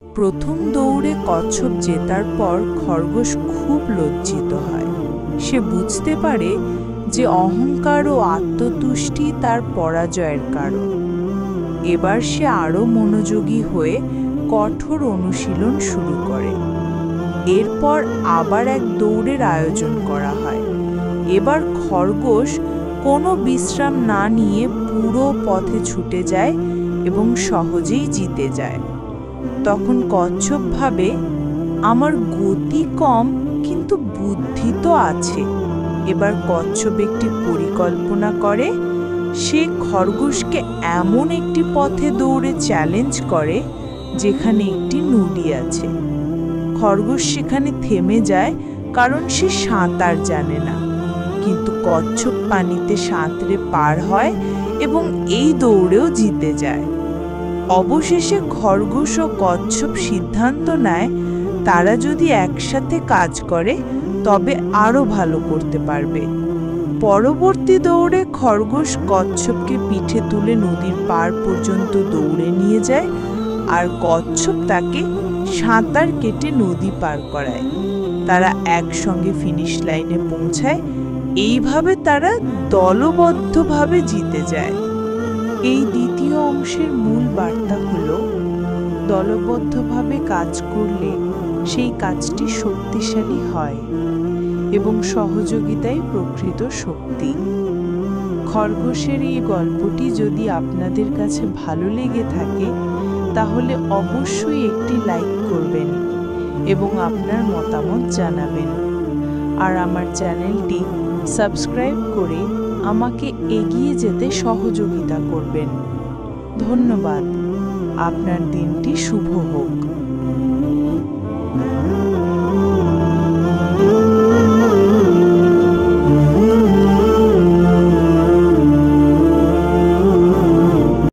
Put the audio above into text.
প্রথম দৌড়ে কচ্ছপ জেতার পর খরগোশ খুব লজ্জিত হয়। সে বুঝতে পারে যে অহংকার ও আত্মতুষ্টি তার পরাজয়ের কারণ। এবার সে আরও মনোযোগী হয়ে কঠোর অনুশীলন শুরু করে। এরপর আবার এক দৌড়ের আয়োজন করা হয়। এবার খরগোশ কোনো বিশ্রাম না নিয়ে পুরো পথে ছুটে যায় এবং সহজেই জিতে যায়। তখন কচ্ছপ ভাবে, আমার গতি কম কিন্তু বুদ্ধি তো আছে। এবার কচ্ছপ একটি পরিকল্পনা করে। সে খরগোশকে এমন একটি পথে দৌড়ে চ্যালেঞ্জ করে যেখানে একটি নদী আছে। খরগোশ সেখানে থেমে যায় কারণ সে সাঁতার জানে না, কিন্তু কচ্ছপ পানিতে সাঁতরে পার হয় এবং এই দৌড়েও জিতে যায়। অবশেষে খরগোশ ও কচ্ছপ সিদ্ধান্ত নেয় তারা যদি একসাথে কাজ করে তবে আরও ভালো করতে পারবে। পরবর্তী দৌড়ে খরগোশ কচ্ছপকে পিঠে তুলে নদীর পার পর্যন্ত দৌড়ে নিয়ে যায়, আর কচ্ছপ তাকে সাঁতার কেটে নদী পার করায়। তারা একসঙ্গে ফিনিশ লাইনে পৌঁছায়। এইভাবে তারা দলবদ্ধভাবে জিতে যায়। এই দ্বিতীয় অংশের মূল বার্তা হলো, দলবদ্ধভাবে কাজ করলে সেই কাজটি শক্তিশালী হয় এবং সহযোগিতাই প্রকৃত শক্তি। খরগোশের এই গল্পটি যদি আপনাদের কাছে ভালো লেগে থাকে তাহলে অবশ্যই একটি লাইক করবেন এবং আপনার মতামত জানাবেন। আর আমার চ্যানেলটি সাবস্ক্রাইব করে আমাকে এগিয়ে যেতে সহযোগিতা করবেন। ধন্যবাদ। আপনার দিনটি শুভ হোক।